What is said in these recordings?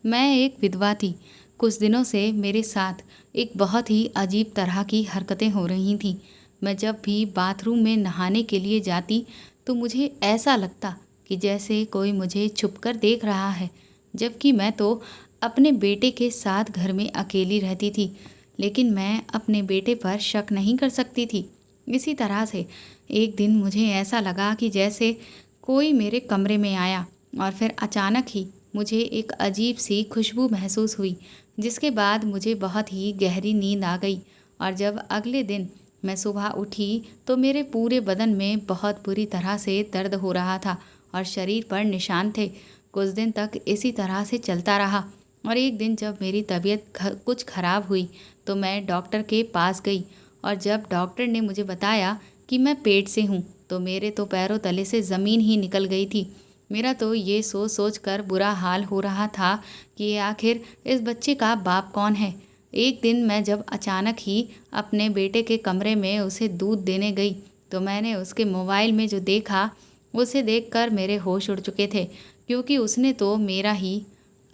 मैं एक विधवा थी। कुछ दिनों से मेरे साथ एक बहुत ही अजीब तरह की हरकतें हो रही थीं। मैं जब भी बाथरूम में नहाने के लिए जाती तो मुझे ऐसा लगता कि जैसे कोई मुझे छुपकर देख रहा है, जबकि मैं तो अपने बेटे के साथ घर में अकेली रहती थी। लेकिन मैं अपने बेटे पर शक नहीं कर सकती थी। इसी तरह से एक दिन मुझे ऐसा लगा कि जैसे कोई मेरे कमरे में आया और फिर अचानक ही मुझे एक अजीब सी खुशबू महसूस हुई, जिसके बाद मुझे बहुत ही गहरी नींद आ गई। और जब अगले दिन मैं सुबह उठी तो मेरे पूरे बदन में बहुत बुरी तरह से दर्द हो रहा था और शरीर पर निशान थे। कुछ दिन तक इसी तरह से चलता रहा और एक दिन जब मेरी तबीयत कुछ खराब हुई तो मैं डॉक्टर के पास गई। और जब डॉक्टर ने मुझे बताया कि मैं पेट से हूँ तो मेरे तो पैरों तले से ज़मीन ही निकल गई थी। मेरा तो ये सोच सोच कर बुरा हाल हो रहा था कि आखिर इस बच्चे का बाप कौन है। एक दिन मैं जब अचानक ही अपने बेटे के कमरे में उसे दूध देने गई तो मैंने उसके मोबाइल में जो देखा, उसे देखकर मेरे होश उड़ चुके थे, क्योंकि उसने तो मेरा ही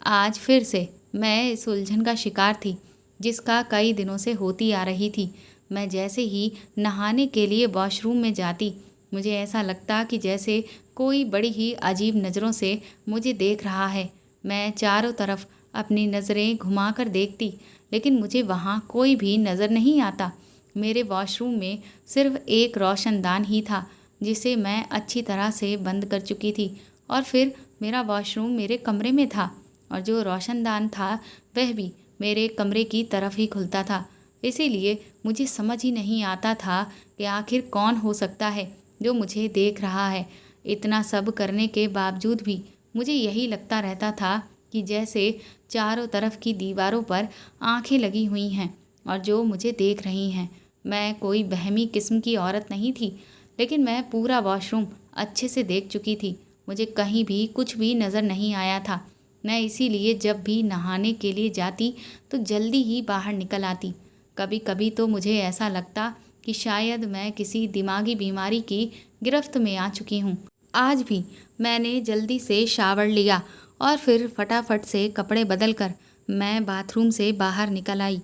आज फिर से मैं इस उलझन का शिकार थी जिसका कई दिनों से होती आ रही थी। मैं जैसे ही नहाने के लिए वॉशरूम में जाती, मुझे ऐसा लगता कि जैसे कोई बड़ी ही अजीब नज़रों से मुझे देख रहा है। मैं चारों तरफ अपनी नज़रें घुमाकर देखती, लेकिन मुझे वहाँ कोई भी नज़र नहीं आता। मेरे वॉशरूम में सिर्फ एक रोशनदान ही था, जिसे मैं अच्छी तरह से बंद कर चुकी थी। और फिर मेरा वॉशरूम मेरे कमरे में था और जो रोशनदान था वह भी मेरे कमरे की तरफ ही खुलता था। इसीलिए मुझे समझ ही नहीं आता था कि आखिर कौन हो सकता है जो मुझे देख रहा है। इतना सब करने के बावजूद भी मुझे यही लगता रहता था कि जैसे चारों तरफ की दीवारों पर आंखें लगी हुई हैं और जो मुझे देख रही हैं। मैं कोई बहमी किस्म की औरत नहीं थी, लेकिन मैं पूरा वॉशरूम अच्छे से देख चुकी थी। मुझे कहीं भी कुछ भी नज़र नहीं आया था। मैं इसीलिए जब भी नहाने के लिए जाती तो जल्दी ही बाहर निकल आती। कभी कभी तो मुझे ऐसा लगता कि शायद मैं किसी दिमागी बीमारी की गिरफ्त में आ चुकी हूँ। आज भी मैंने जल्दी से शावर लिया और फिर फटाफट से कपड़े बदलकर मैं बाथरूम से बाहर निकल आई।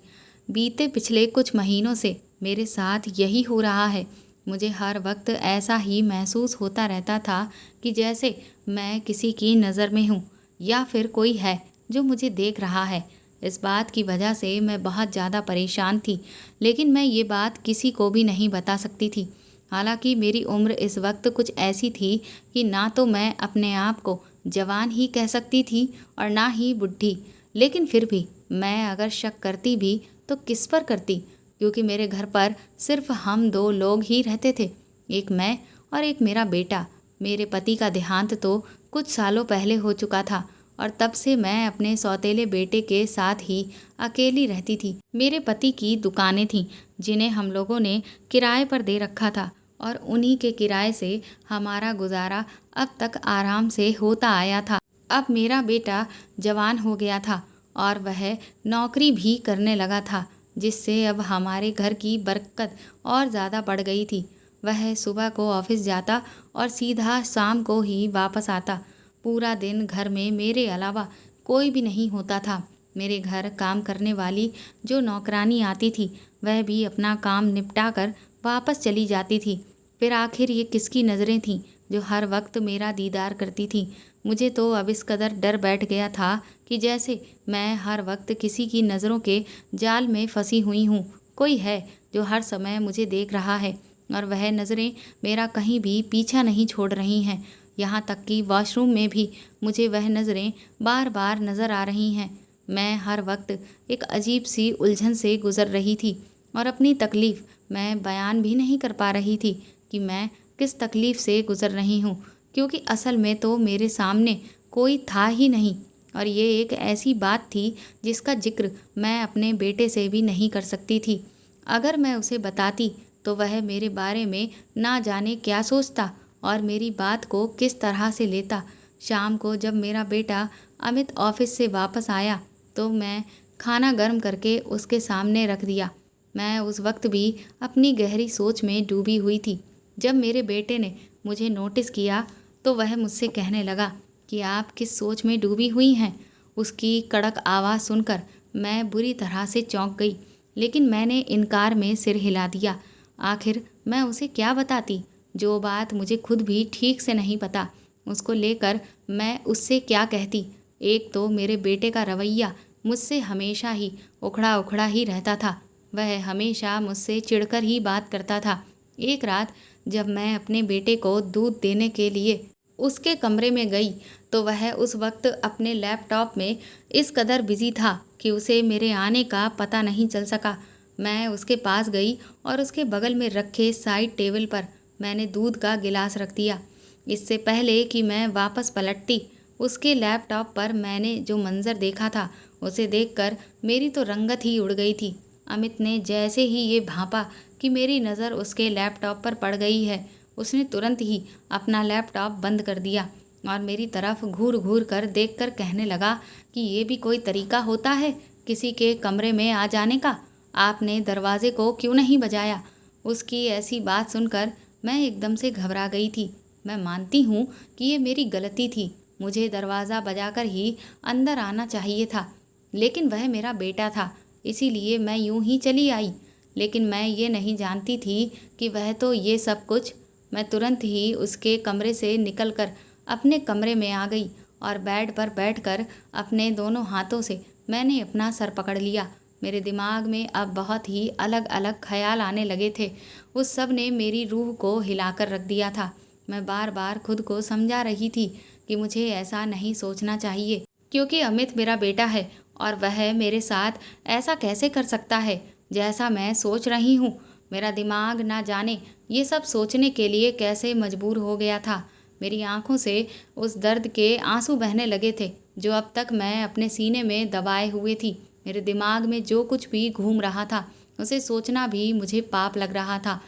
बीते पिछले कुछ महीनों से मेरे साथ यही हो रहा है। मुझे हर वक्त ऐसा ही महसूस होता रहता था कि जैसे मैं किसी की नज़र में हूँ या फिर कोई है जो मुझे देख रहा है। इस बात की वजह से मैं बहुत ज़्यादा परेशान थी, लेकिन मैं ये बात किसी को भी नहीं बता सकती थी। हालांकि मेरी उम्र इस वक्त कुछ ऐसी थी कि ना तो मैं अपने आप को जवान ही कह सकती थी और ना ही बुढ़ी। लेकिन फिर भी मैं अगर शक करती भी तो किस पर करती, क्योंकि मेरे घर पर सिर्फ हम दो लोग ही रहते थे, एक मैं और एक मेरा बेटा। मेरे पति का देहांत तो कुछ सालों पहले हो चुका था और तब से मैं अपने सौतेले बेटे के साथ ही अकेली रहती थी। मेरे पति की दुकानें थीं जिन्हें हम लोगों ने किराए पर दे रखा था और उन्हीं के किराए से हमारा गुजारा अब तक आराम से होता आया था। अब मेरा बेटा जवान हो गया था और वह नौकरी भी करने लगा था, जिससे अब हमारे घर की बरकत और ज़्यादा बढ़ गई थी। वह सुबह को ऑफिस जाता और सीधा शाम को ही वापस आता। पूरा दिन घर में मेरे अलावा कोई भी नहीं होता था। मेरे घर काम करने वाली जो नौकरानी आती थी वह भी अपना काम निपटा कर वापस चली जाती थी। फिर आखिर ये किसकी नज़रें थीं जो हर वक्त मेरा दीदार करती थीं। मुझे तो अब इस कदर डर बैठ गया था कि जैसे मैं हर वक्त किसी की नज़रों के जाल में फंसी हुई हूँ। कोई है जो हर समय मुझे देख रहा है और वह नज़रें मेरा कहीं भी पीछा नहीं छोड़ रही हैं। यहाँ तक कि वॉशरूम में भी मुझे वह नज़रें बार बार नज़र आ रही हैं। मैं हर वक्त एक अजीब सी उलझन से गुज़र रही थी और अपनी तकलीफ़ मैं बयान भी नहीं कर पा रही थी कि मैं किस तकलीफ़ से गुज़र रही हूँ, क्योंकि असल में तो मेरे सामने कोई था ही नहीं। और ये एक ऐसी बात थी जिसका जिक्र मैं अपने बेटे से भी नहीं कर सकती थी। अगर मैं उसे बताती तो वह मेरे बारे में ना जाने क्या सोचता और मेरी बात को किस तरह से लेता। शाम को जब मेरा बेटा अमित ऑफिस से वापस आया तो मैं खाना गर्म करके उसके सामने रख दिया। मैं उस वक्त भी अपनी गहरी सोच में डूबी हुई थी। जब मेरे बेटे ने मुझे नोटिस किया तो वह मुझसे कहने लगा कि आप किस सोच में डूबी हुई हैं। उसकी कड़क आवाज़ सुनकर मैं बुरी तरह से चौंक गई, लेकिन मैंने इनकार में सिर हिला दिया। आखिर मैं उसे क्या बताती, जो बात मुझे खुद भी ठीक से नहीं पता। उसको लेकर मैं उससे क्या कहती। एक तो मेरे बेटे का रवैया मुझसे हमेशा ही उखड़ा उखड़ा ही रहता था। वह हमेशा मुझसे चिढ़कर ही बात करता था। एक रात जब मैं अपने बेटे को दूध देने के लिए उसके कमरे में गई तो वह उस वक्त अपने लैपटॉप में इस कदर बिजी था कि उसे मेरे आने का पता नहीं चल सका। मैं उसके पास गई और उसके बगल में रखे साइड टेबल पर मैंने दूध का गिलास रख दिया। इससे पहले कि मैं वापस पलटती, उसके लैपटॉप पर मैंने जो मंजर देखा था उसे देखकर मेरी तो रंगत ही उड़ गई थी। अमित ने जैसे ही ये भांपा कि मेरी नज़र उसके लैपटॉप पर पड़ गई है, उसने तुरंत ही अपना लैपटॉप बंद कर दिया और मेरी तरफ घूर घूर कर देखकर कहने लगा कि ये भी कोई तरीका होता है किसी के कमरे में आ जाने का? आपने दरवाजे को क्यों नहीं बजाया? उसकी ऐसी बात सुनकर मैं एकदम से घबरा गई थी। मैं मानती हूँ कि ये मेरी गलती थी, मुझे दरवाज़ा बजाकर ही अंदर आना चाहिए था, लेकिन वह मेरा बेटा था, इसीलिए मैं यूं ही चली आई। लेकिन मैं ये नहीं जानती थी कि वह तो ये सब कुछ। मैं तुरंत ही उसके कमरे से निकलकर अपने कमरे में आ गई और बेड पर बैठकर अपने दोनों हाथों से मैंने अपना सर पकड़ लिया। मेरे दिमाग में अब बहुत ही अलग अलग ख्याल आने लगे थे। उस सब ने मेरी रूह को हिलाकर रख दिया था। मैं बार बार खुद को समझा रही थी कि मुझे ऐसा नहीं सोचना चाहिए, क्योंकि अमित मेरा बेटा है और वह मेरे साथ ऐसा कैसे कर सकता है जैसा मैं सोच रही हूँ। मेरा दिमाग ना जाने ये सब सोचने के लिए कैसे मजबूर हो गया था। मेरी आंखों से उस दर्द के आंसू बहने लगे थे जो अब तक मैं अपने सीने में दबाए हुए थी। मेरे दिमाग में जो कुछ भी घूम रहा था उसे सोचना भी मुझे पाप लग रहा था।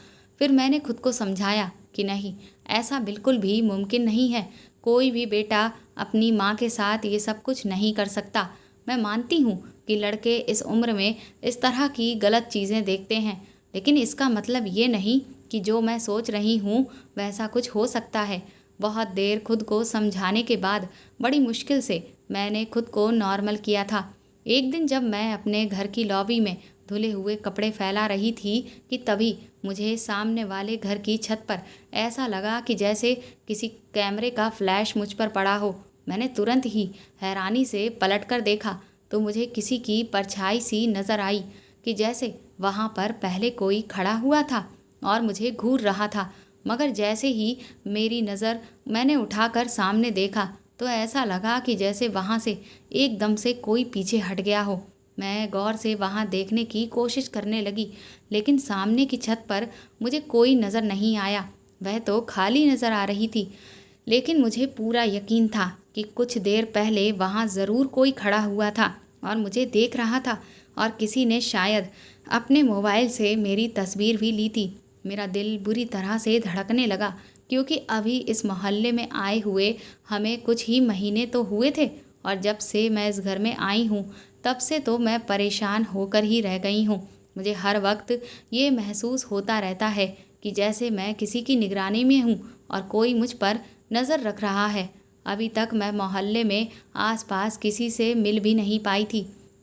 फिर मैंने खुद को समझाया कि नहीं, ऐसा बिल्कुल भी मुमकिन नहीं है। कोई भी बेटा अपनी माँ के साथ ये सब कुछ नहीं कर सकता। मैं मानती हूँ कि लड़के इस उम्र में इस तरह की गलत चीज़ें देखते हैं, लेकिन इसका मतलब ये नहीं कि जो मैं सोच रही हूँ वैसा कुछ हो सकता है। बहुत देर खुद को समझाने के बाद बड़ी मुश्किल से मैंने खुद को नॉर्मल किया था। एक दिन जब मैं अपने घर की लॉबी में धुले हुए कपड़े फैला रही थी कि तभी मुझे सामने वाले घर की छत पर ऐसा लगा कि जैसे किसी कैमरे का फ्लैश मुझ पर पड़ा हो। मैंने तुरंत ही हैरानी से पलटकर देखा तो मुझे किसी की परछाई सी नज़र आई कि जैसे वहाँ पर पहले कोई खड़ा हुआ था और मुझे घूर रहा था। मगर जैसे ही मेरी नज़र मैंने उठाकर सामने देखा तो ऐसा लगा कि जैसे वहाँ से एकदम से कोई पीछे हट गया हो। मैं गौर से वहाँ देखने की कोशिश करने लगी, लेकिन सामने की छत पर मुझे कोई नज़र नहीं आया। वह तो खाली नज़र आ रही थी, लेकिन मुझे पूरा यकीन था कि कुछ देर पहले वहाँ ज़रूर कोई खड़ा हुआ था और मुझे देख रहा था, और किसी ने शायद अपने मोबाइल से मेरी तस्वीर भी ली थी। मेरा दिल बुरी तरह से धड़कने लगा, क्योंकि अभी इस मोहल्ले में आए हुए हमें कुछ ही महीने तो हुए थे, और जब से मैं इस घर में आई हूँ तब से तो मैं परेशान होकर ही रह गई हूँ। मुझे हर वक्त ये महसूस होता रहता है कि जैसे मैं किसी की निगरानी में हूँ और कोई मुझ पर नज़र रख रहा है। अभी तक मैं मोहल्ले में आसपास किसी से मिल भी नहीं पाई थी।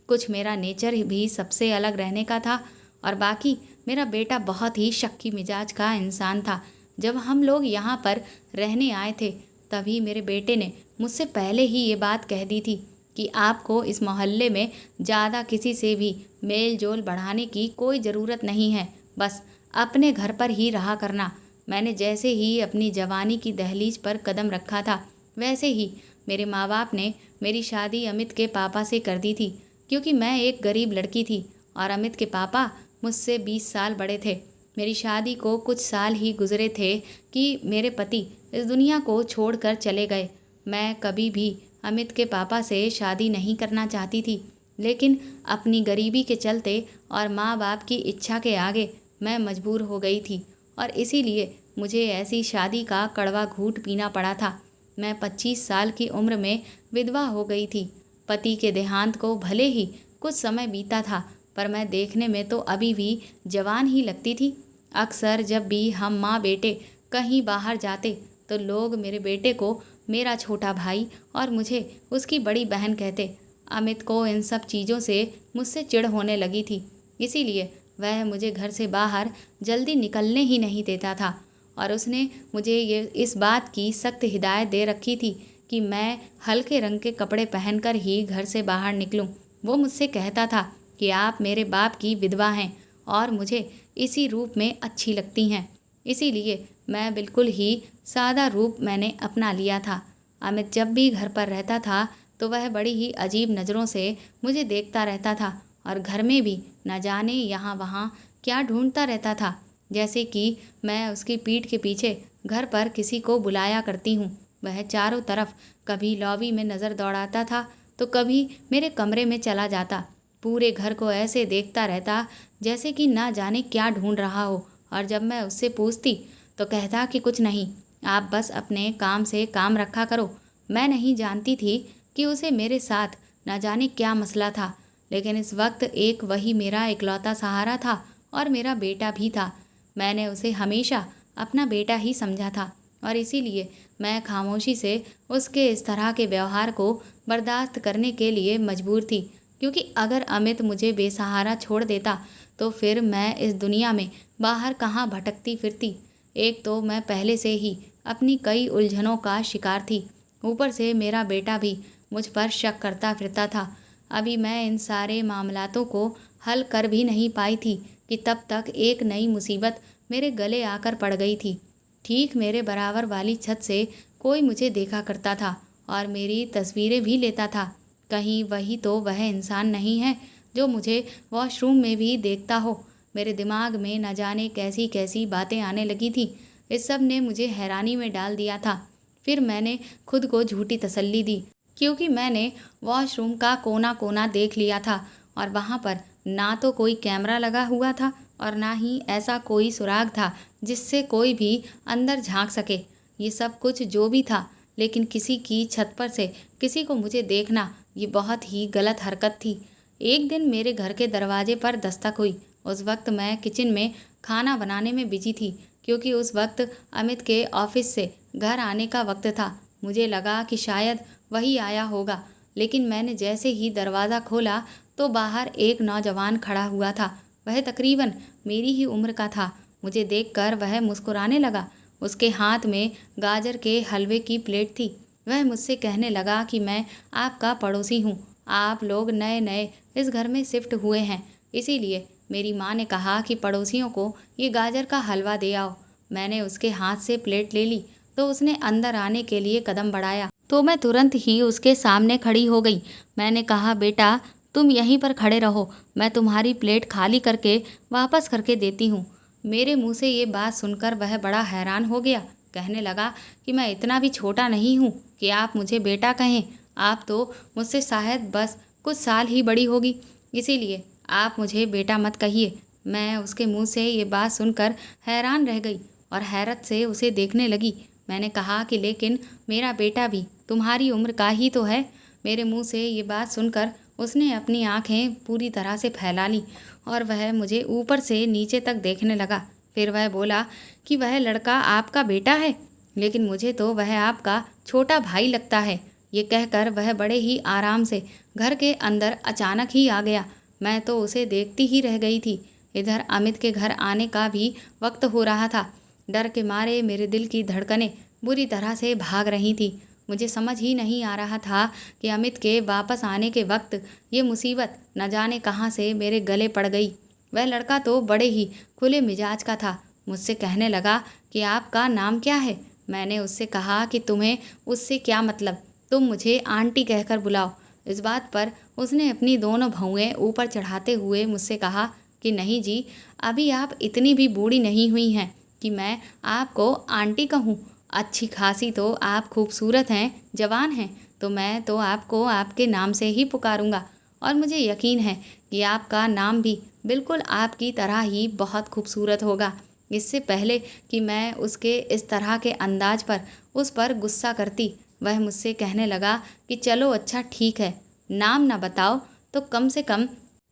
कुछ मेरा नेचर भी सबसे अलग रहने का था, और बाकी मेरा बेटा बहुत ही शक्की मिजाज का इंसान था। जब हम लोग यहाँ पर रहने आए थे तभी मेरे बेटे ने मुझसे पहले ही ये बात कह दी थी कि आपको इस मोहल्ले में ज़्यादा किसी से भी मेल जोल बढ़ाने की कोई ज़रूरत नहीं है, बस अपने घर पर ही रहा करना। मैंने जैसे ही अपनी जवानी की दहलीज पर कदम रखा था वैसे ही मेरे माँ बाप ने मेरी शादी अमित के पापा से कर दी थी, क्योंकि मैं एक गरीब लड़की थी और अमित के पापा मुझसे 20 साल बड़े थे। मेरी शादी को कुछ साल ही गुजरे थे कि मेरे पति इस दुनिया को छोड़कर चले गए। मैं कभी भी अमित के पापा से शादी नहीं करना चाहती थी, लेकिन अपनी गरीबी के चलते और माँ बाप की इच्छा के आगे मैं मजबूर हो गई थी, और इसीलिए मुझे ऐसी शादी का कड़वा घूंट पीना पड़ा था। मैं 25 साल की उम्र में विधवा हो गई थी। पति के देहांत को भले ही कुछ समय बीता था, पर मैं देखने में तो अभी भी जवान ही लगती थी। अक्सर जब भी हम माँ बेटे कहीं बाहर जाते तो लोग मेरे बेटे को मेरा छोटा भाई और मुझे उसकी बड़ी बहन कहते। अमित को इन सब चीज़ों से मुझसे चिढ़ होने लगी थी, इसीलिए वह मुझे घर से बाहर जल्दी निकलने ही नहीं देता था। और उसने मुझे ये इस बात की सख्त हिदायत दे रखी थी कि मैं हल्के रंग के कपड़े पहनकर ही घर से बाहर निकलूं। वो मुझसे कहता था कि आप मेरे बाप की विधवा हैं और मुझे इसी रूप में अच्छी लगती हैं, इसीलिए मैं बिल्कुल ही सादा रूप मैंने अपना लिया था। अमित जब भी घर पर रहता था तो वह बड़ी ही अजीब नज़रों से मुझे देखता रहता था और घर में भी न जाने यहाँ वहाँ क्या ढूंढता रहता था, जैसे कि मैं उसकी पीठ के पीछे घर पर किसी को बुलाया करती हूँ। वह चारों तरफ कभी लॉबी में नज़र दौड़ाता था तो कभी मेरे कमरे में चला जाता। पूरे घर को ऐसे देखता रहता जैसे कि ना जाने क्या ढूंढ रहा हो। और जब मैं उससे पूछती तो कहता कि कुछ नहीं, आप बस अपने काम से काम रखा करो। मैं नहीं जानती थी कि उसे मेरे साथ ना जाने क्या मसला था, लेकिन इस वक्त एक वही मेरा इकलौता सहारा था और मेरा बेटा भी था। मैंने उसे हमेशा अपना बेटा ही समझा था और इसीलिए मैं खामोशी से उसके इस तरह के व्यवहार को बर्दाश्त करने के लिए मजबूर थी, क्योंकि अगर अमित मुझे बेसहारा छोड़ देता तो फिर मैं इस दुनिया में बाहर कहाँ भटकती फिरती। एक तो मैं पहले से ही अपनी कई उलझनों का शिकार थी, ऊपर से मेरा बेटा भी मुझ पर शक करता फिरता था। अभी मैं इन सारे मामलातों को हल कर भी नहीं पाई थी कि तब तक एक नई मुसीबत मेरे गले आकर पड़ गई थी। ठीक मेरे बराबर वाली छत से कोई मुझे देखा करता था और मेरी तस्वीरें भी लेता था। कहीं वही तो वह इंसान नहीं है जो मुझे वॉशरूम में भी देखता हो। मेरे दिमाग में न जाने कैसी कैसी बातें आने लगी थी। इस सब ने मुझे हैरानी में डाल दिया था। फिर मैंने खुद को झूठी तसल्ली दी, क्योंकि मैंने वॉशरूम का कोना कोना देख लिया था और वहाँ पर ना तो कोई कैमरा लगा हुआ था और ना ही ऐसा कोई सुराग था जिससे कोई भी अंदर झांक सके। ये सब कुछ जो भी था, लेकिन किसी की छत पर से किसी को मुझे देखना ये बहुत ही गलत हरकत थी। एक दिन मेरे घर के दरवाजे पर दस्तक हुई। उस वक्त मैं किचन में खाना बनाने में बिजी थी, क्योंकि उस वक्त अमित के ऑफिस से घर आने का वक्त था। मुझे लगा कि शायद वही आया होगा, लेकिन मैंने जैसे ही दरवाज़ा खोला तो बाहर एक नौजवान खड़ा हुआ था। वह तकरीबन मेरी ही उम्र का था। मुझे देखकर वह मुस्कुराने लगा। उसके हाथ में गाजर के हलवे की प्लेट थी। वह मुझसे कहने लगा कि मैं आपका पड़ोसी हूँ, आप लोग नए नए इस घर में शिफ्ट हुए हैं, इसीलिए मेरी माँ ने कहा कि पड़ोसियों को ये गाजर का हलवा दे आओ। मैंने उसके हाथ से प्लेट ले ली तो उसने अंदर आने के लिए कदम बढ़ाया तो मैं तुरंत ही उसके सामने खड़ी हो गई। मैंने कहा, बेटा तुम यहीं पर खड़े रहो, मैं तुम्हारी प्लेट खाली करके वापस करके देती हूँ। मेरे मुंह से ये बात सुनकर वह बड़ा हैरान हो गया। कहने लगा कि मैं इतना भी छोटा नहीं हूँ कि आप मुझे बेटा कहें। आप तो मुझसे शायद बस कुछ साल ही बड़ी होगी, इसीलिए आप मुझे बेटा मत कहिए। मैं उसके मुंह से ये बात सुनकर हैरान रह गई और हैरत से उसे देखने लगी। मैंने कहा कि लेकिन मेरा बेटा भी तुम्हारी उम्र का ही तो है। मेरे मुंह से ये बात सुनकर उसने अपनी आंखें पूरी तरह से फैला ली और वह मुझे ऊपर से नीचे तक देखने लगा। फिर वह बोला कि वह लड़का आपका बेटा है, लेकिन मुझे तो वह आपका छोटा भाई लगता है। ये कहकर वह बड़े ही आराम से घर के अंदर अचानक ही आ गया। मैं तो उसे देखती ही रह गई थी। इधर अमित के घर आने का भी वक्त हो रहा था। डर के मारे मेरे दिल की धड़कनें बुरी तरह से भाग रही थी। मुझे समझ ही नहीं आ रहा था कि अमित के वापस आने के वक्त ये मुसीबत न जाने कहाँ से मेरे गले पड़ गई। वह लड़का तो बड़े ही खुले मिजाज का था। मुझसे कहने लगा कि आपका नाम क्या है। मैंने उससे कहा कि तुम्हें उससे क्या मतलब, तुम मुझे आंटी कहकर बुलाओ। इस बात पर उसने अपनी दोनों भौएं ऊपर चढ़ाते हुए मुझसे कहा कि नहीं जी, अभी आप इतनी भी बूढ़ी नहीं हुई हैं कि मैं आपको आंटी कहूँ। अच्छी खासी तो आप खूबसूरत हैं, जवान हैं, तो मैं तो आपको आपके नाम से ही पुकारूंगा। और मुझे यकीन है कि आपका नाम भी बिल्कुल आपकी तरह ही बहुत खूबसूरत होगा। इससे पहले कि मैं उसके इस तरह के अंदाज पर उस पर गुस्सा करती, वह मुझसे कहने लगा कि चलो अच्छा ठीक है, नाम ना बताओ तो कम से कम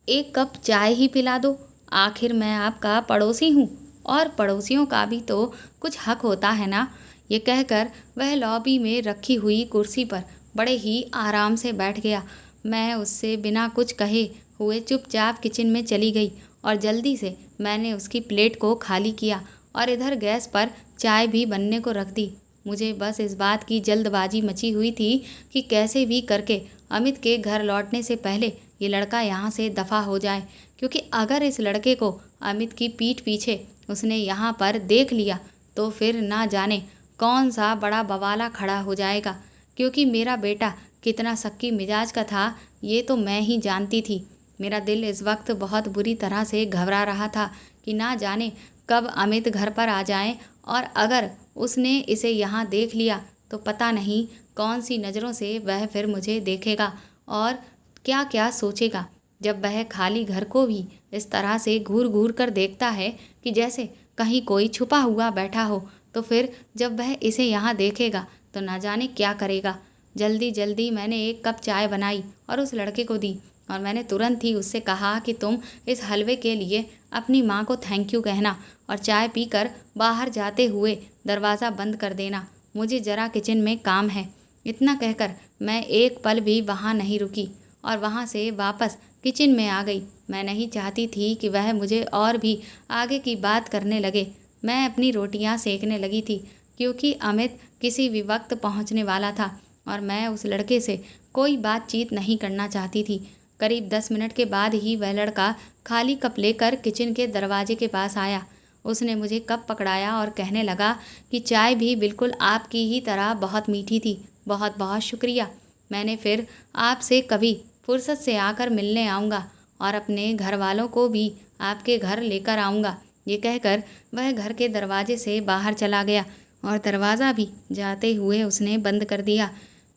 एक कप चाय ही पिला दो। आखिर मैं आपका पड़ोसी हूँ और पड़ोसियों का भी तो कुछ हक होता है ना। ये कहकर वह लॉबी में रखी हुई कुर्सी पर बड़े ही आराम से बैठ गया। मैं उससे बिना कुछ कहे हुए चुपचाप किचन में चली गई और जल्दी से मैंने उसकी प्लेट को खाली किया और इधर गैस पर चाय भी बनने को रख दी। मुझे बस इस बात की जल्दबाजी मची हुई थी कि कैसे भी करके अमित के घर लौटने से पहले ये लड़का यहाँ से दफ़ा हो जाए, क्योंकि अगर इस लड़के को अमित की पीठ पीछे उसने यहाँ पर देख लिया तो फिर ना जाने कौन सा बड़ा बवाला खड़ा हो जाएगा। क्योंकि मेरा बेटा कितना सक्की मिजाज का था ये तो मैं ही जानती थी। मेरा दिल इस वक्त बहुत बुरी तरह से घबरा रहा था कि ना जाने कब अमित घर पर आ जाए और अगर उसने इसे यहाँ देख लिया तो पता नहीं कौन सी नज़रों से वह फिर मुझे देखेगा और क्या क्या सोचेगा। जब वह खाली घर को भी इस तरह से घूर घूर कर देखता है कि जैसे कहीं कोई छुपा हुआ बैठा हो, तो फिर जब वह इसे यहाँ देखेगा तो ना जाने क्या करेगा। जल्दी जल्दी मैंने एक कप चाय बनाई और उस लड़के को दी और मैंने तुरंत ही उससे कहा कि तुम इस हलवे के लिए अपनी माँ को थैंक यू कहना और चाय पीकर बाहर जाते हुए दरवाज़ा बंद कर देना, मुझे ज़रा किचन में काम है। इतना कहकर मैं एक पल भी वहाँ नहीं रुकी और वहाँ से वापस किचन में आ गई। मैं नहीं चाहती थी कि वह मुझे और भी आगे की बात करने लगे। मैं अपनी रोटियां सेकने लगी थी क्योंकि अमित किसी भी वक्त पहुंचने वाला था और मैं उस लड़के से कोई बातचीत नहीं करना चाहती थी। करीब 10 मिनट के बाद ही वह लड़का खाली कप लेकर किचन के दरवाजे के पास आया। उसने मुझे कप पकड़ाया और कहने लगा कि चाय भी बिल्कुल आपकी ही तरह बहुत मीठी थी, बहुत बहुत शुक्रिया। मैंने फिर आपसे कभी फुर्सत से आकर मिलने आऊँगा और अपने घर वालों को भी आपके घर लेकर आऊँगा। ये कहकर वह घर के दरवाजे से बाहर चला गया और दरवाज़ा भी जाते हुए उसने बंद कर दिया।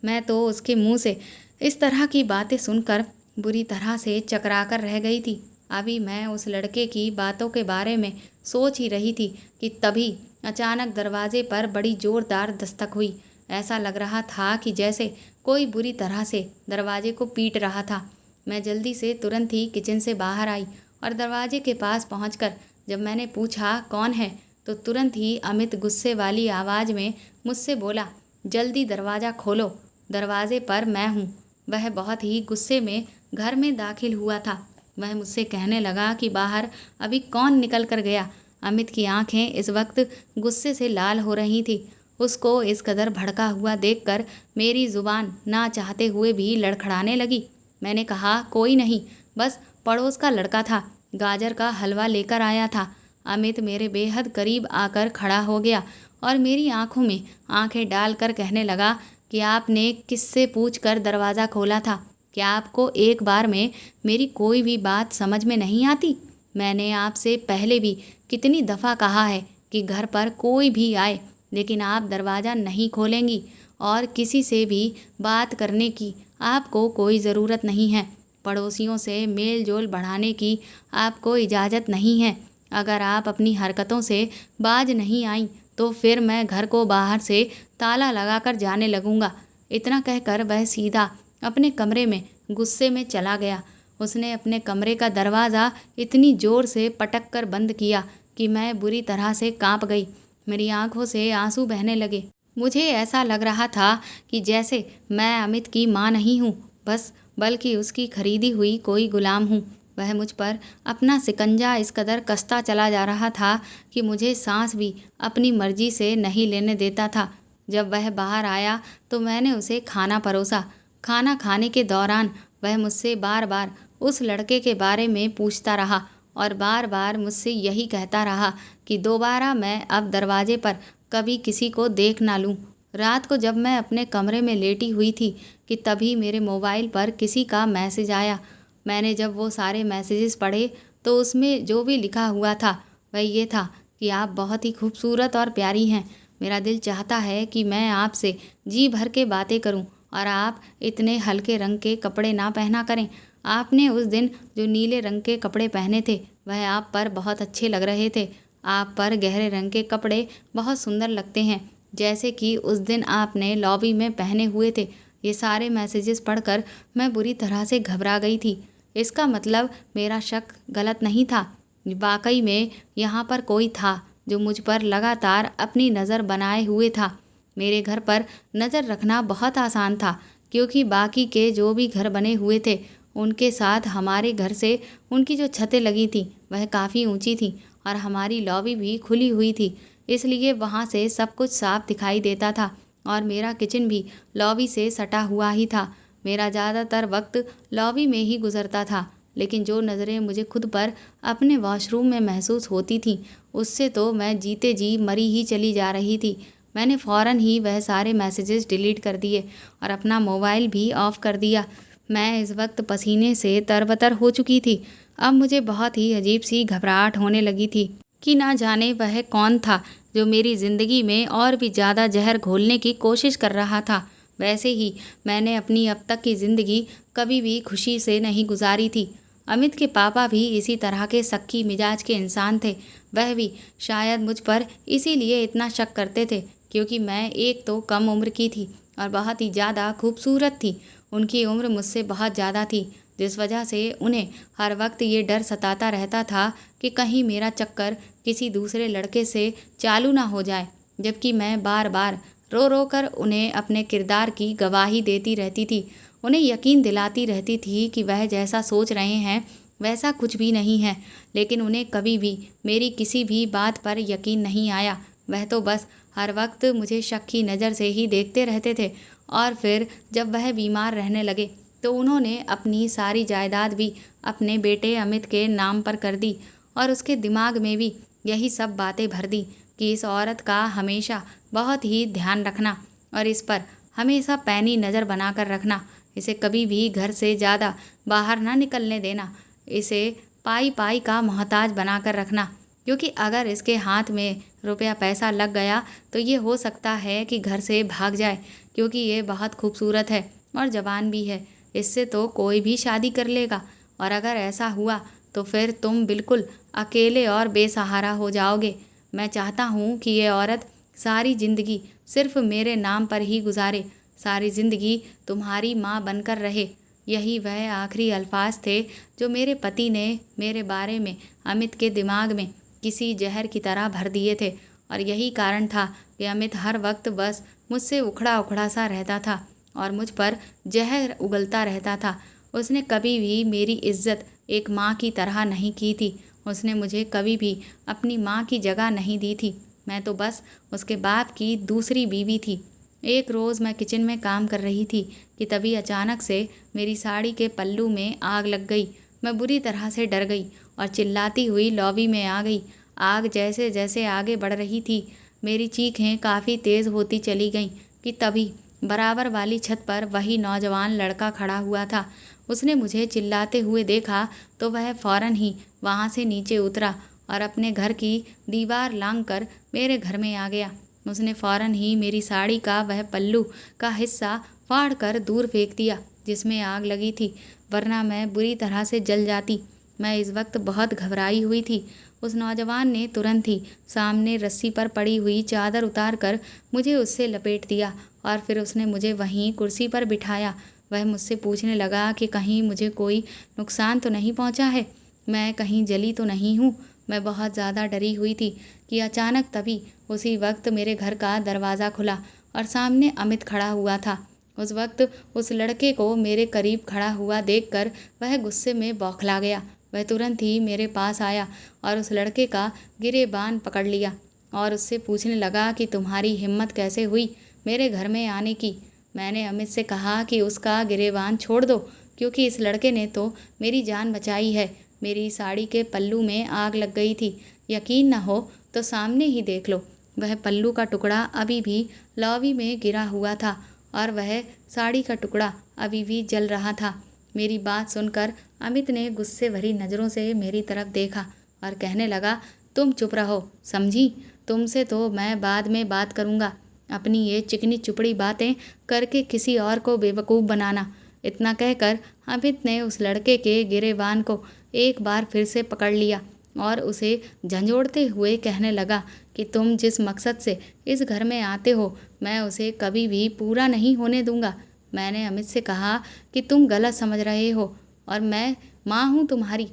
मैं तो उसके मुंह से इस तरह की बातें सुनकर बुरी तरह से चकरा कर रह गई थी। अभी मैं उस लड़के की बातों के बारे में सोच ही रही थी कि तभी अचानक दरवाजे पर बड़ी ज़ोरदार दस्तक हुई। ऐसा लग रहा था कि जैसे कोई बुरी तरह से दरवाजे को पीट रहा था। मैं जल्दी से तुरंत ही किचन से बाहर आई और दरवाजे के पास पहुंचकर जब मैंने पूछा कौन है, तो तुरंत ही अमित गुस्से वाली आवाज़ में मुझसे बोला, जल्दी दरवाज़ा खोलो, दरवाजे पर मैं हूँ। वह बहुत ही गुस्से में घर में दाखिल हुआ था। वह मुझसे कहने लगा कि बाहर अभी कौन निकल कर गया। अमित की आंखें इस वक्त गुस्से से लाल हो रही थी। उसको इस कदर भड़का हुआ देखकर मेरी ज़ुबान ना चाहते हुए भी लड़खड़ाने लगी। मैंने कहा कोई नहीं, बस पड़ोस का लड़का था, गाजर का हलवा लेकर आया था। अमित मेरे बेहद करीब आकर खड़ा हो गया और मेरी आंखों में आंखें डालकर कहने लगा कि आपने किससे पूछकर दरवाज़ा खोला था? क्या आपको एक बार में मेरी कोई भी बात समझ में नहीं आती? मैंने आपसे पहले भी कितनी दफ़ा कहा है कि घर पर कोई भी आए लेकिन आप दरवाज़ा नहीं खोलेंगी और किसी से भी बात करने की आपको कोई ज़रूरत नहीं है। पड़ोसियों से मेल जोल बढ़ाने की आपको इजाज़त नहीं है। अगर आप अपनी हरकतों से बाज नहीं आई तो फिर मैं घर को बाहर से ताला लगाकर जाने लगूंगा। इतना कहकर वह सीधा अपने कमरे में गुस्से में चला गया। उसने अपने कमरे का दरवाज़ा इतनी ज़ोर से पटक कर बंद किया कि मैं बुरी तरह से कांप गई। मेरी आंखों से आंसू बहने लगे। मुझे ऐसा लग रहा था कि जैसे मैं अमित की माँ नहीं हूँ बस, बल्कि उसकी खरीदी हुई कोई गुलाम हूँ। वह मुझ पर अपना शिकंजा इस कदर कसता चला जा रहा था कि मुझे सांस भी अपनी मर्जी से नहीं लेने देता था। जब वह बाहर आया तो मैंने उसे खाना परोसा। खाना खाने के दौरान वह मुझसे बार बार उस लड़के के बारे में पूछता रहा और बार बार मुझसे यही कहता रहा कि दोबारा मैं अब दरवाजे पर कभी किसी को देख ना लूँ। रात को जब मैं अपने कमरे में लेटी हुई थी कि तभी मेरे मोबाइल पर किसी का मैसेज आया। मैंने जब वो सारे मैसेजेस पढ़े तो उसमें जो भी लिखा हुआ था वह ये था कि आप बहुत ही खूबसूरत और प्यारी हैं। मेरा दिल चाहता है कि मैं आपसे जी भर के बातें करूं और आप इतने हल्के रंग के कपड़े ना पहना करें। आपने उस दिन जो नीले रंग के कपड़े पहने थे वह आप पर बहुत अच्छे लग रहे थे। आप पर गहरे रंग के कपड़े बहुत सुंदर लगते हैं, जैसे कि उस दिन आपने लॉबी में पहने हुए थे। ये सारे मैसेजेस पढ़कर मैं बुरी तरह से घबरा गई थी। इसका मतलब मेरा शक गलत नहीं था। वाकई में यहाँ पर कोई था जो मुझ पर लगातार अपनी नज़र बनाए हुए था। मेरे घर पर नज़र रखना बहुत आसान था क्योंकि बाकी के जो भी घर बने हुए थे उनके साथ हमारे घर से उनकी जो छतें लगी थी वह काफ़ी ऊंची थी और हमारी लॉबी भी खुली हुई थी, इसलिए वहाँ से सब कुछ साफ दिखाई देता था। और मेरा किचन भी लॉबी से सटा हुआ ही था। मेरा ज़्यादातर वक्त लॉबी में ही गुजरता था, लेकिन जो नज़रें मुझे खुद पर अपने वॉशरूम में महसूस होती थीं उससे तो मैं जीते जी मरी ही चली जा रही थी। मैंने फ़ौरन ही वह सारे मैसेजेस डिलीट कर दिए और अपना मोबाइल भी ऑफ़ कर दिया। मैं इस वक्त पसीने से तरबतर हो चुकी थी। अब मुझे बहुत ही अजीब सी घबराहट होने लगी थी कि ना जाने वह कौन था जो मेरी ज़िंदगी में और भी ज़्यादा जहर घोलने की कोशिश कर रहा था। वैसे ही मैंने अपनी अब तक की ज़िंदगी कभी भी खुशी से नहीं गुजारी थी। अमित के पापा भी इसी तरह के सख्ती मिजाज के इंसान थे। वह भी शायद मुझ पर इसीलिए इतना शक करते थे क्योंकि मैं एक तो कम उम्र की थी और बहुत ही ज़्यादा खूबसूरत थी। उनकी उम्र मुझसे बहुत ज़्यादा थी, जिस वजह से उन्हें हर वक्त ये डर सताता रहता था कि कहीं मेरा चक्कर किसी दूसरे लड़के से चालू ना हो जाए। जबकि मैं बार बार रो रो कर उन्हें अपने किरदार की गवाही देती रहती थी, उन्हें यकीन दिलाती रहती थी कि वह जैसा सोच रहे हैं वैसा कुछ भी नहीं है। लेकिन उन्हें कभी भी मेरी किसी भी बात पर यकीन नहीं आया। वह तो बस हर वक्त मुझे शक की नज़र से ही देखते रहते थे। और फिर जब वह बीमार रहने लगे तो उन्होंने अपनी सारी जायदाद भी अपने बेटे अमित के नाम पर कर दी और उसके दिमाग में भी यही सब बातें भर दी कि इस औरत का हमेशा बहुत ही ध्यान रखना और इस पर हमेशा पैनी नज़र बनाकर रखना, इसे कभी भी घर से ज़्यादा बाहर ना निकलने देना, इसे पाई पाई का मोहताज बनाकर रखना, क्योंकि अगर इसके हाथ में रुपया पैसा लग गया तो ये हो सकता है कि घर से भाग जाए, क्योंकि ये बहुत खूबसूरत है और जवान भी है। इससे तो कोई भी शादी कर लेगा और अगर ऐसा हुआ तो फिर तुम बिल्कुल अकेले और बेसहारा हो जाओगे। मैं चाहता हूँ कि ये औरत सारी ज़िंदगी सिर्फ मेरे नाम पर ही गुजारे, सारी ज़िंदगी तुम्हारी माँ बनकर रहे। यही वह आखिरी अल्फाज थे जो मेरे पति ने मेरे बारे में अमित के दिमाग में किसी जहर की तरह भर दिए थे। और यही कारण था कि अमित हर वक्त बस मुझसे उखड़ा उखड़ा सा रहता था और मुझ पर जहर उगलता रहता था। उसने कभी भी मेरी इज्जत एक माँ की तरह नहीं की थी। उसने मुझे कभी भी अपनी माँ की जगह नहीं दी थी। मैं तो बस उसके बाप की दूसरी बीवी थी। एक रोज़ मैं किचन में काम कर रही थी कि तभी अचानक से मेरी साड़ी के पल्लू में आग लग गई। मैं बुरी तरह से डर गई और चिल्लाती हुई लॉबी में आ गई। आग जैसे जैसे आगे बढ़ रही थी मेरी चीखें काफ़ी तेज़ होती चली गईं कि तभी बराबर वाली छत पर वही नौजवान लड़का खड़ा हुआ था। उसने मुझे चिल्लाते हुए देखा तो वह फ़ौरन ही वहाँ से नीचे उतरा और अपने घर की दीवार लांघकर मेरे घर में आ गया। उसने फ़ौरन ही मेरी साड़ी का वह पल्लू का हिस्सा फाड़ कर दूर फेंक दिया जिसमें आग लगी थी, वरना मैं बुरी तरह से जल जाती। मैं इस वक्त बहुत घबराई हुई थी। उस नौजवान ने तुरंत ही सामने रस्सी पर पड़ी हुई चादर उतार कर मुझे उससे लपेट दिया और फिर उसने मुझे वहीं कुर्सी पर बिठाया। वह मुझसे पूछने लगा कि कहीं मुझे कोई नुकसान तो नहीं पहुंचा है, मैं कहीं जली तो नहीं हूँ। मैं बहुत ज़्यादा डरी हुई थी कि अचानक तभी उसी वक्त मेरे घर का दरवाज़ा खुला और सामने अमित खड़ा हुआ था। उस वक्त उस लड़के को मेरे करीब खड़ा हुआ देखकर वह गुस्से में बौखला गया। वह तुरंत ही मेरे पास आया और उस लड़के का गिरेबान पकड़ लिया और उससे पूछने लगा कि तुम्हारी हिम्मत कैसे हुई मेरे घर में आने की। मैंने अमित से कहा कि उसका गिरेबान छोड़ दो, क्योंकि इस लड़के ने तो मेरी जान बचाई है। मेरी साड़ी के पल्लू में आग लग गई थी। यकीन न हो तो सामने ही देख लो, वह पल्लू का टुकड़ा अभी भी लॉबी में गिरा हुआ था और वह साड़ी का टुकड़ा अभी भी जल रहा था। मेरी बात सुनकर अमित ने गुस्से भरी नज़रों से मेरी तरफ देखा और कहने लगा, तुम चुप रहो, समझी? तुमसे तो मैं बाद में बात करूँगा। अपनी ये चिकनी चुपड़ी बातें करके किसी और को बेवकूफ़ बनाना। इतना कहकर अमित ने उस लड़के के गिरेबान को एक बार फिर से पकड़ लिया और उसे झंझोड़ते हुए कहने लगा कि तुम जिस मकसद से इस घर में आते हो मैं उसे कभी भी पूरा नहीं होने दूंगा। मैंने अमित से कहा कि तुम गलत समझ रहे हो और मैं माँ हूँ तुम्हारी।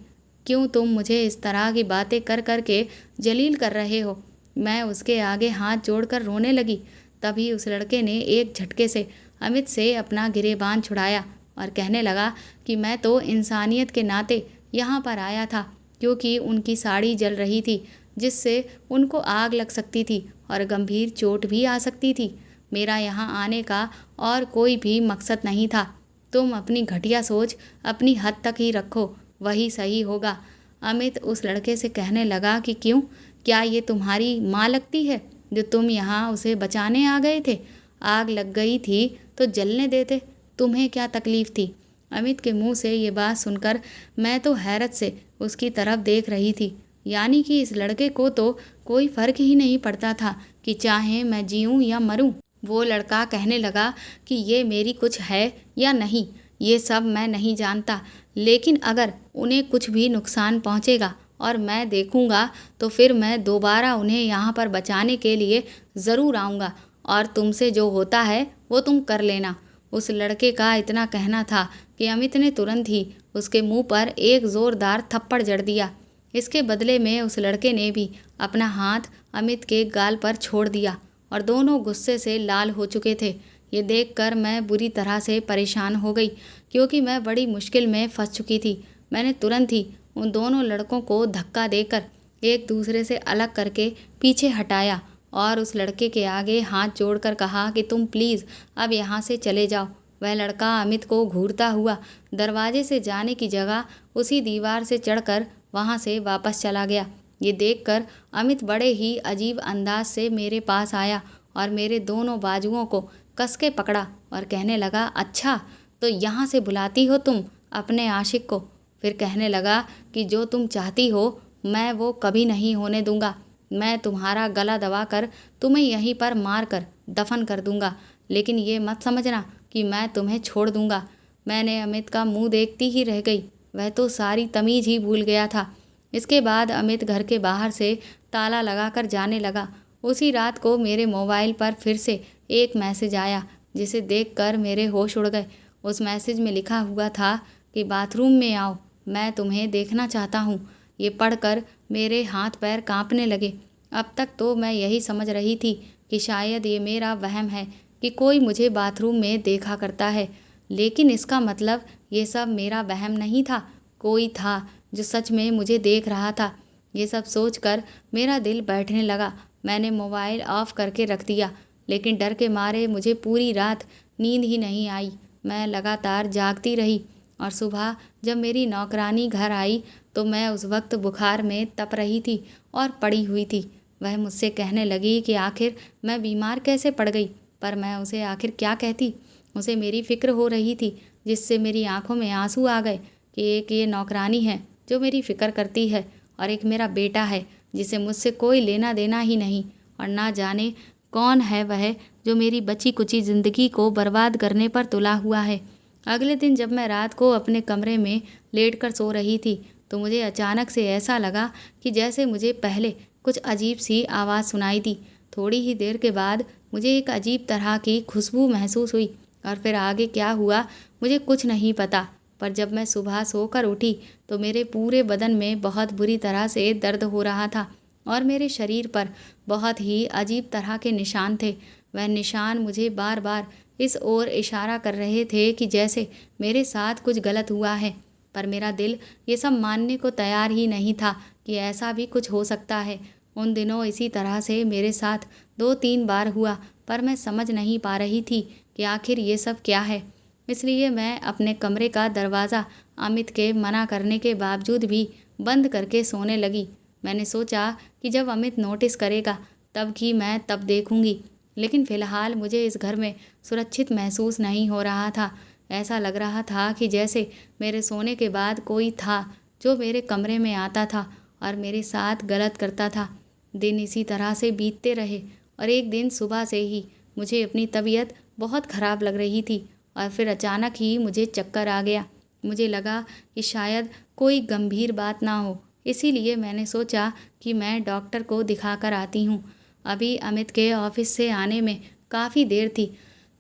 क्यों तुम मुझे इस तरह की बातें कर कर के जलील कर रहे हो? मैं उसके आगे हाथ जोड़कर रोने लगी। तभी उस लड़के ने एक झटके से अमित से अपना गिरेबान छुड़ाया और कहने लगा कि मैं तो इंसानियत के नाते यहाँ पर आया था, क्योंकि उनकी साड़ी जल रही थी, जिससे उनको आग लग सकती थी और गंभीर चोट भी आ सकती थी। मेरा यहाँ आने का और कोई भी मकसद नहीं था। तुम अपनी घटिया सोच अपनी हद तक ही रखो, वही सही होगा। अमित उस लड़के से कहने लगा कि क्यों, क्या ये तुम्हारी माँ लगती है जो तुम यहाँ उसे बचाने आ गए थे? आग लग गई थी तो जलने देते, तुम्हें क्या तकलीफ थी? अमित के मुंह से ये बात सुनकर मैं तो हैरत से उसकी तरफ देख रही थी। यानी कि इस लड़के को तो कोई फर्क ही नहीं पड़ता था कि चाहे मैं जीऊँ या मरूँ। वो लड़का कहने लगा कि ये मेरी कुछ है या नहीं, ये सब मैं नहीं जानता, लेकिन अगर उन्हें कुछ भी नुकसान पहुंचेगा और मैं देखूंगा तो फिर मैं दोबारा उन्हें यहाँ पर बचाने के लिए ज़रूर आऊँगा, और तुमसे जो होता है वो तुम कर लेना। उस लड़के का इतना कहना था कि अमित ने तुरंत ही उसके मुंह पर एक ज़ोरदार थप्पड़ जड़ दिया। इसके बदले में उस लड़के ने भी अपना हाथ अमित के गाल पर छोड़ दिया और दोनों गुस्से से लाल हो चुके थे। ये देखकर मैं बुरी तरह से परेशान हो गई, क्योंकि मैं बड़ी मुश्किल में फंस चुकी थी। मैंने तुरंत ही उन दोनों लड़कों को धक्का देकर एक दूसरे से अलग करके पीछे हटाया और उस लड़के के आगे हाथ जोड़कर कहा कि तुम प्लीज़ अब यहाँ से चले जाओ। वह लड़का अमित को घूरता हुआ दरवाजे से जाने की जगह उसी दीवार से चढ़कर वहाँ से वापस चला गया। ये देखकर अमित बड़े ही अजीब अंदाज से मेरे पास आया और मेरे दोनों बाजुओं को कस के पकड़ा और कहने लगा, अच्छा तो यहाँ से बुलाती हो तुम अपने आशिक को? फिर कहने लगा कि जो तुम चाहती हो मैं वो कभी नहीं होने दूंगा। मैं तुम्हारा गला दबाकर तुम्हें यहीं पर मार कर दफन कर दूंगा, लेकिन ये मत समझना कि मैं तुम्हें छोड़ दूंगा। मैंने अमित का मुंह देखती ही रह गई, वह तो सारी तमीज़ ही भूल गया था। इसके बाद अमित घर के बाहर से ताला लगाकर जाने लगा। उसी रात को मेरे मोबाइल पर फिर से एक मैसेज आया, जिसे देखकर मेरे होश उड़ गए। उस मैसेज में लिखा हुआ था कि बाथरूम में आओ, मैं तुम्हें देखना चाहता हूँ। ये पढ़कर मेरे हाथ पैर कांपने लगे। अब तक तो मैं यही समझ रही थी कि शायद ये मेरा वहम है कि कोई मुझे बाथरूम में देखा करता है, लेकिन इसका मतलब ये सब मेरा वहम नहीं था, कोई था जो सच में मुझे देख रहा था। ये सब सोचकर मेरा दिल बैठने लगा। मैंने मोबाइल ऑफ करके रख दिया, लेकिन डर के मारे मुझे पूरी रात नींद ही नहीं आई। मैं लगातार जागती रही और सुबह जब मेरी नौकरानी घर आई तो मैं उस वक्त बुखार में तप रही थी और पड़ी हुई थी। वह मुझसे कहने लगी कि आखिर मैं बीमार कैसे पड़ गई, पर मैं उसे आखिर क्या कहती। उसे मेरी फ़िक्र हो रही थी, जिससे मेरी आंखों में आंसू आ गए कि एक ये नौकरानी है जो मेरी फ़िक्र करती है, और एक मेरा बेटा है जिसे मुझसे कोई लेना देना ही नहीं, और ना जाने कौन है वह जो मेरी बची कुची ज़िंदगी को बर्बाद करने पर तुला हुआ है। अगले दिन जब मैं रात को अपने कमरे में लेटकर सो रही थी तो मुझे अचानक से ऐसा लगा कि जैसे मुझे पहले कुछ अजीब सी आवाज़ सुनाई दी। थोड़ी ही देर के बाद मुझे एक अजीब तरह की खुशबू महसूस हुई, और फिर आगे क्या हुआ मुझे कुछ नहीं पता। पर जब मैं सुबह सोकर उठी तो मेरे पूरे बदन में बहुत बुरी तरह से दर्द हो रहा था और मेरे शरीर पर बहुत ही अजीब तरह के निशान थे। वह निशान मुझे बार बार इस ओर इशारा कर रहे थे कि जैसे मेरे साथ कुछ गलत हुआ है, पर मेरा दिल ये सब मानने को तैयार ही नहीं था कि ऐसा भी कुछ हो सकता है। उन दिनों इसी तरह से मेरे साथ 2-3 बार हुआ, पर मैं समझ नहीं पा रही थी कि आखिर ये सब क्या है। इसलिए मैं अपने कमरे का दरवाज़ा अमित के मना करने के बावजूद भी बंद करके सोने लगी। मैंने सोचा कि जब अमित नोटिस करेगा तब की मैं तब देखूंगी, लेकिन फ़िलहाल मुझे इस घर में सुरक्षित महसूस नहीं हो रहा था। ऐसा लग रहा था कि जैसे मेरे सोने के बाद कोई था जो मेरे कमरे में आता था और मेरे साथ गलत करता था। दिन इसी तरह से बीतते रहे और एक दिन सुबह से ही मुझे अपनी तबीयत बहुत ख़राब लग रही थी और फिर अचानक ही मुझे चक्कर आ गया। मुझे लगा कि शायद कोई गंभीर बात ना हो, इसीलिए मैंने सोचा कि मैं डॉक्टर को दिखा कर आती हूँ। अभी अमित के ऑफिस से आने में काफ़ी देर थी,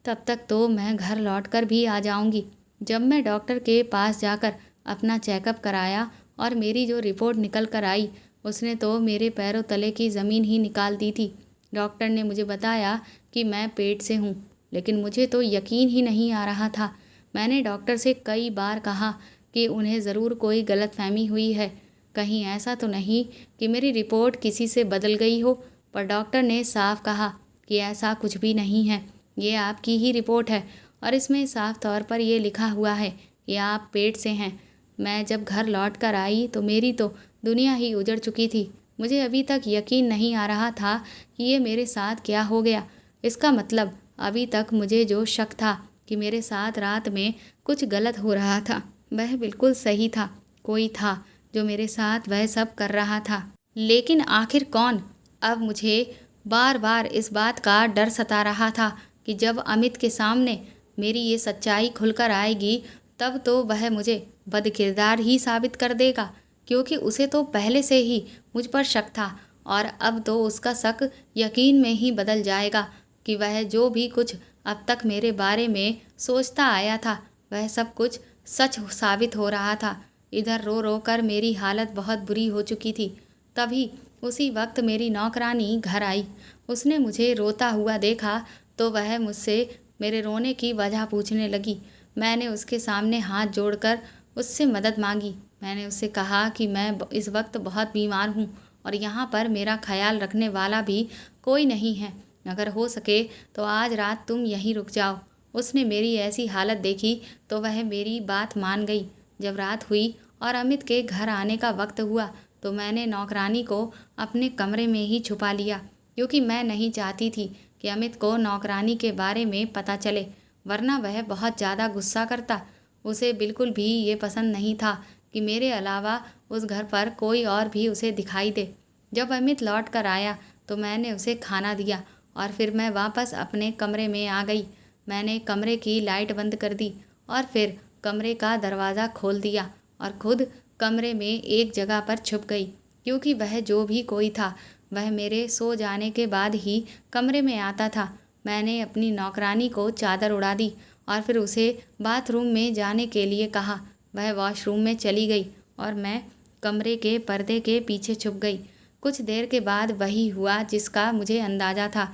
तब तक तो मैं घर लौटकर भी आ जाऊँगी। जब मैं डॉक्टर के पास जाकर अपना चेकअप कराया और मेरी जो रिपोर्ट निकल कर आई उसने तो मेरे पैरों तले की ज़मीन ही निकाल दी थी। डॉक्टर ने मुझे बताया कि मैं पेट से हूँ लेकिन मुझे तो यकीन ही नहीं आ रहा था। मैंने डॉक्टर से कई बार कहा कि उन्हें ज़रूर कोई गलतफहमी हुई है, कहीं ऐसा तो नहीं कि मेरी रिपोर्ट किसी से बदल गई हो। पर डॉक्टर ने साफ कहा कि ऐसा कुछ भी नहीं है, ये आपकी ही रिपोर्ट है और इसमें साफ तौर पर ये लिखा हुआ है कि आप पेट से हैं। मैं जब घर लौट कर आई तो मेरी तो दुनिया ही उजड़ चुकी थी। मुझे अभी तक यकीन नहीं आ रहा था कि ये मेरे साथ क्या हो गया। इसका मतलब अभी तक मुझे जो शक था कि मेरे साथ रात में कुछ गलत हो रहा था, वह बिल्कुल सही था। कोई था जो मेरे साथ वह सब कर रहा था। लेकिन आखिर कौन? अब मुझे बार बार इस बात का डर सता रहा था कि जब अमित के सामने मेरी ये सच्चाई खुलकर आएगी तब तो वह मुझे बदकिरदार ही साबित कर देगा, क्योंकि उसे तो पहले से ही मुझ पर शक था और अब तो उसका शक यकीन में ही बदल जाएगा कि वह जो भी कुछ अब तक मेरे बारे में सोचता आया था वह सब कुछ सच साबित हो रहा था। इधर रो रो कर मेरी हालत बहुत बुरी हो चुकी थी। तभी उसी वक्त मेरी नौकरानी घर आई। उसने मुझे रोता हुआ देखा तो वह मुझसे मेरे रोने की वजह पूछने लगी। मैंने उसके सामने हाथ जोड़कर उससे मदद मांगी। मैंने उससे कहा कि मैं इस वक्त बहुत बीमार हूँ और यहाँ पर मेरा ख्याल रखने वाला भी कोई नहीं है। अगर हो सके तो आज रात तुम यहीं रुक जाओ। उसने मेरी ऐसी हालत देखी तो वह मेरी बात मान गई। जब रात हुई और अमित के घर आने का वक्त हुआ तो मैंने नौकरानी को अपने कमरे में ही छुपा लिया, क्योंकि मैं नहीं चाहती थी कि अमित को नौकरानी के बारे में पता चले, वरना वह बहुत ज़्यादा गुस्सा करता। उसे बिल्कुल भी ये पसंद नहीं था कि मेरे अलावा उस घर पर कोई और भी उसे दिखाई दे। जब अमित लौट कर आया तो मैंने उसे खाना दिया और फिर मैं वापस अपने कमरे में आ गई। मैंने कमरे की लाइट बंद कर दी और फिर कमरे का दरवाज़ा खोल दिया और खुद कमरे में एक जगह पर छुप गई, क्योंकि वह जो भी कोई था वह मेरे सो जाने के बाद ही कमरे में आता था। मैंने अपनी नौकरानी को चादर उड़ा दी और फिर उसे बाथरूम में जाने के लिए कहा। वह वॉशरूम में चली गई और मैं कमरे के पर्दे के पीछे छुप गई। कुछ देर के बाद वही हुआ जिसका मुझे अंदाज़ा था।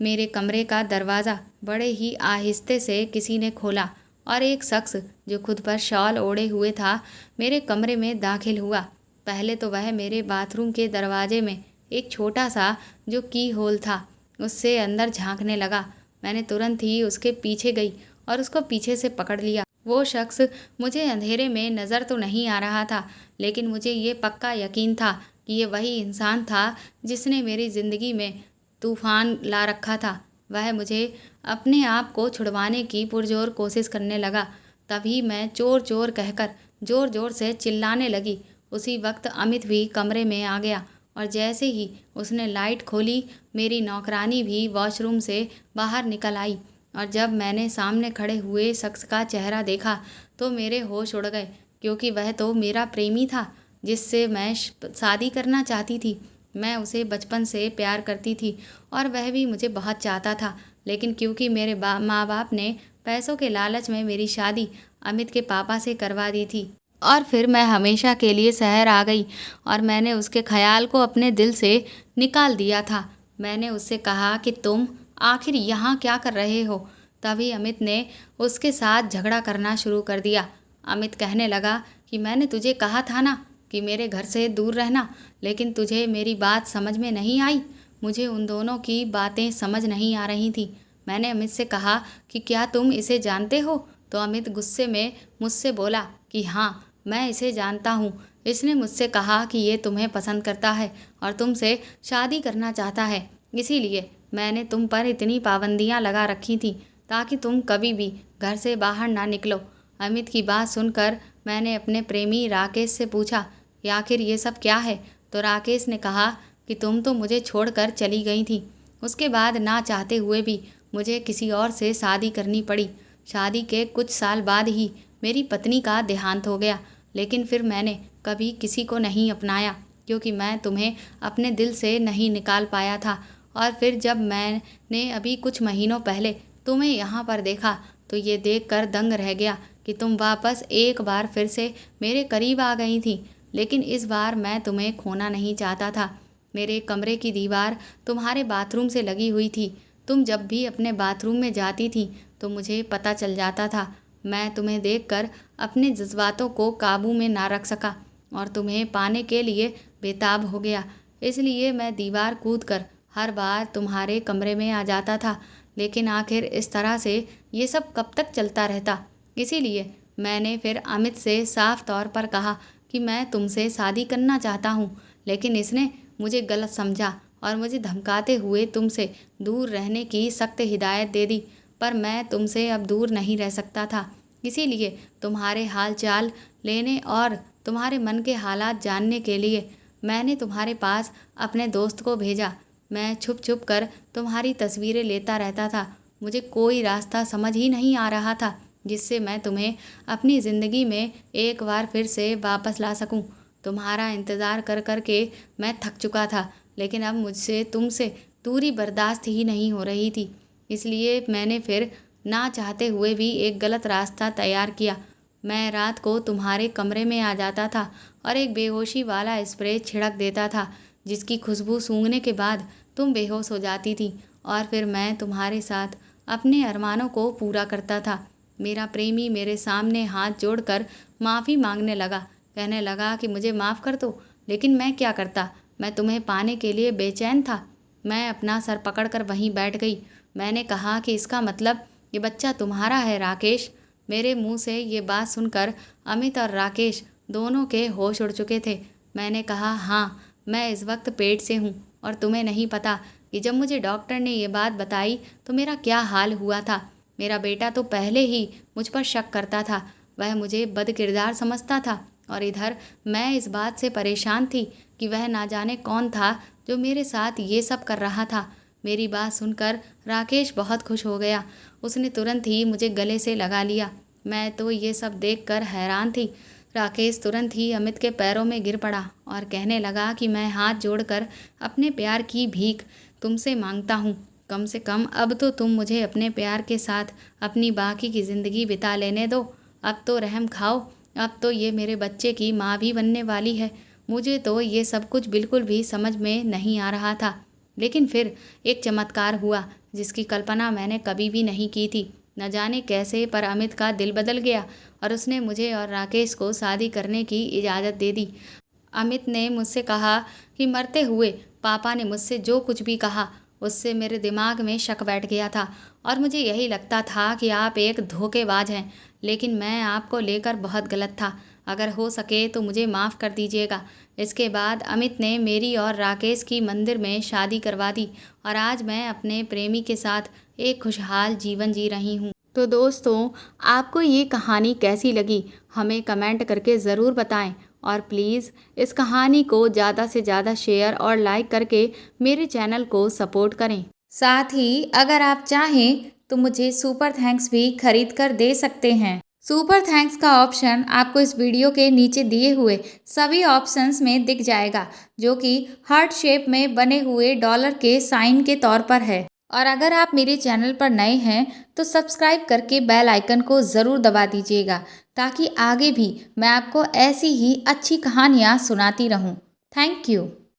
मेरे कमरे का दरवाज़ा बड़े ही आहिस्ते से किसी ने खोला और एक शख्स जो खुद पर शॉल ओढ़े हुए था मेरे कमरे में दाखिल हुआ। पहले तो वह मेरे बाथरूम के दरवाजे में एक छोटा सा जो की होल था उससे अंदर झांकने लगा। मैंने तुरंत ही उसके पीछे गई और उसको पीछे से पकड़ लिया। वो शख्स मुझे अंधेरे में नज़र तो नहीं आ रहा था, लेकिन मुझे ये पक्का यकीन था कि ये वही इंसान था जिसने मेरी ज़िंदगी में तूफ़ान ला रखा था। वह मुझे अपने आप को छुड़वाने की पुरजोर कोशिश करने लगा। तभी मैं चोर चोर कहकर ज़ोर ज़ोर से चिल्लाने लगी। उसी वक्त अमित भी कमरे में आ गया और जैसे ही उसने लाइट खोली मेरी नौकरानी भी वॉशरूम से बाहर निकल आई और जब मैंने सामने खड़े हुए शख्स का चेहरा देखा तो मेरे होश उड़ गए, क्योंकि वह तो मेरा प्रेमी था जिससे मैं शादी करना चाहती थी। मैं उसे बचपन से प्यार करती थी और वह भी मुझे बहुत चाहता था, लेकिन क्योंकि मेरे माँ बाप ने पैसों के लालच में मेरी शादी अमित के पापा से करवा दी थी और फिर मैं हमेशा के लिए शहर आ गई और मैंने उसके ख्याल को अपने दिल से निकाल दिया था। मैंने उससे कहा कि तुम आखिर यहाँ क्या कर रहे हो? तभी अमित ने उसके साथ झगड़ा करना शुरू कर दिया। अमित कहने लगा कि मैंने तुझे कहा था ना कि मेरे घर से दूर रहना, लेकिन तुझे मेरी बात समझ में नहीं आई। मुझे उन दोनों की बातें समझ नहीं आ रही थी। मैंने अमित से कहा कि क्या तुम इसे जानते हो? तो अमित गुस्से में मुझसे बोला कि हाँ, मैं इसे जानता हूँ। इसने मुझसे कहा कि ये तुम्हें पसंद करता है और तुमसे शादी करना चाहता है, इसीलिए मैंने तुम पर इतनी पाबंदियाँ लगा रखी थी ताकि तुम कभी भी घर से बाहर ना निकलो। अमित की बात सुनकर मैंने अपने प्रेमी राकेश से पूछा कि आखिर ये सब क्या है? तो राकेश ने कहा कि तुम तो मुझे छोड़कर चली गई थी। उसके बाद ना चाहते हुए भी मुझे किसी और से शादी करनी पड़ी। शादी के कुछ साल बाद ही मेरी पत्नी का देहांत हो गया, लेकिन फिर मैंने कभी किसी को नहीं अपनाया, क्योंकि मैं तुम्हें अपने दिल से नहीं निकाल पाया था। और फिर जब मैंने अभी कुछ महीनों पहले तुम्हें यहाँ पर देखा तो ये देखकर दंग रह गया कि तुम वापस एक बार फिर से मेरे करीब आ गई थी। लेकिन इस बार मैं तुम्हें खोना नहीं चाहता था। मेरे कमरे की दीवार तुम्हारे बाथरूम से लगी हुई थी। तुम जब भी अपने बाथरूम में जाती थी तो मुझे पता चल जाता था। मैं तुम्हें देखकर अपने जज्बातों को काबू में ना रख सका और तुम्हें पाने के लिए बेताब हो गया। इसलिए मैं दीवार कूदकर हर बार तुम्हारे कमरे में आ जाता था। लेकिन आखिर इस तरह से ये सब कब तक चलता रहता? इसीलिए मैंने फिर अमित से साफ तौर पर कहा कि मैं तुमसे शादी करना चाहता हूँ। लेकिन इसने मुझे गलत समझा और मुझे धमकाते हुए तुमसे दूर रहने की सख्त हिदायत दे दी। पर मैं तुमसे अब दूर नहीं रह सकता था। इसीलिए तुम्हारे हाल चाल लेने और तुम्हारे मन के हालात जानने के लिए मैंने तुम्हारे पास अपने दोस्त को भेजा। मैं छुप छुप कर तुम्हारी तस्वीरें लेता रहता था। मुझे कोई रास्ता समझ ही नहीं आ रहा था जिससे मैं तुम्हें अपनी ज़िंदगी में एक बार फिर से वापस ला सकूं। तुम्हारा इंतज़ार कर कर के मैं थक चुका था, लेकिन अब मुझसे तुमसे दूरी बर्दाश्त ही नहीं हो रही थी। इसलिए मैंने फिर ना चाहते हुए भी एक गलत रास्ता तैयार किया। मैं रात को तुम्हारे कमरे में आ जाता था और एक बेहोशी वाला स्प्रे छिड़क देता था जिसकी खुशबू सूंघने के बाद तुम बेहोश हो जाती थी और फिर मैं तुम्हारे साथ अपने अरमानों को पूरा करता था। मेरा प्रेमी मेरे सामने हाथ जोड़कर माफ़ी मांगने लगा, कहने लगा कि मुझे माफ़ कर दो। लेकिन मैं क्या करता? मैं तुम्हें पाने के लिए बेचैन था। मैं अपना सर पकड़कर वहीं बैठ गई। मैंने कहा कि इसका मतलब ये बच्चा तुम्हारा है राकेश। मेरे मुंह से ये बात सुनकर अमित और राकेश दोनों के होश उड़ चुके थे। मैंने कहा, हाँ, मैं इस वक्त पेट से हूँ और तुम्हें नहीं पता कि जब मुझे डॉक्टर ने ये बात बताई तो मेरा क्या हाल हुआ था। मेरा बेटा तो पहले ही मुझ पर शक करता था। वह मुझे बदकिरदार समझता था और इधर मैं इस बात से परेशान थी कि वह ना जाने कौन था जो मेरे साथ ये सब कर रहा था। मेरी बात सुनकर राकेश बहुत खुश हो गया। उसने तुरंत ही मुझे गले से लगा लिया। मैं तो ये सब देखकर हैरान थी। राकेश तुरंत ही अमित के पैरों में गिर पड़ा और कहने लगा कि मैं हाथ जोड़कर अपने प्यार की भीख तुमसे मांगता हूँ। कम से कम अब तो तुम मुझे अपने प्यार के साथ अपनी बाकी की ज़िंदगी बिता लेने दो। अब तो रहम खाओ। अब तो ये मेरे बच्चे की माँ भी बनने वाली है। मुझे तो ये सब कुछ बिल्कुल भी समझ में नहीं आ रहा था। लेकिन फिर एक चमत्कार हुआ जिसकी कल्पना मैंने कभी भी नहीं की थी। न जाने कैसे पर अमित का दिल बदल गया और उसने मुझे और राकेश को शादी करने की इजाज़त दे दी। अमित ने मुझसे कहा कि मरते हुए पापा ने मुझसे जो कुछ भी कहा उससे मेरे दिमाग में शक बैठ गया था और मुझे यही लगता था कि आप एक धोखेबाज हैं। लेकिन मैं आपको लेकर बहुत गलत था। अगर हो सके तो मुझे माफ़ कर दीजिएगा। इसके बाद अमित ने मेरी और राकेश की मंदिर में शादी करवा दी और आज मैं अपने प्रेमी के साथ एक खुशहाल जीवन जी रही हूँ। तो दोस्तों, आपको ये कहानी कैसी लगी हमें कमेंट करके ज़रूर बताएं और प्लीज़ इस कहानी को ज़्यादा से ज़्यादा शेयर और लाइक करके मेरे चैनल को सपोर्ट करें। साथ ही अगर आप चाहें तो मुझे सुपर थैंक्स भी खरीद कर दे सकते हैं। सुपर थैंक्स का ऑप्शन आपको इस वीडियो के नीचे दिए हुए सभी ऑप्शंस में दिख जाएगा, जो कि हार्ट शेप में बने हुए डॉलर के साइन के तौर पर है। और अगर आप मेरे चैनल पर नए हैं तो सब्सक्राइब करके बेल आइकन को ज़रूर दबा दीजिएगा ताकि आगे भी मैं आपको ऐसी ही अच्छी कहानियाँ सुनाती रहूँ। Thank you.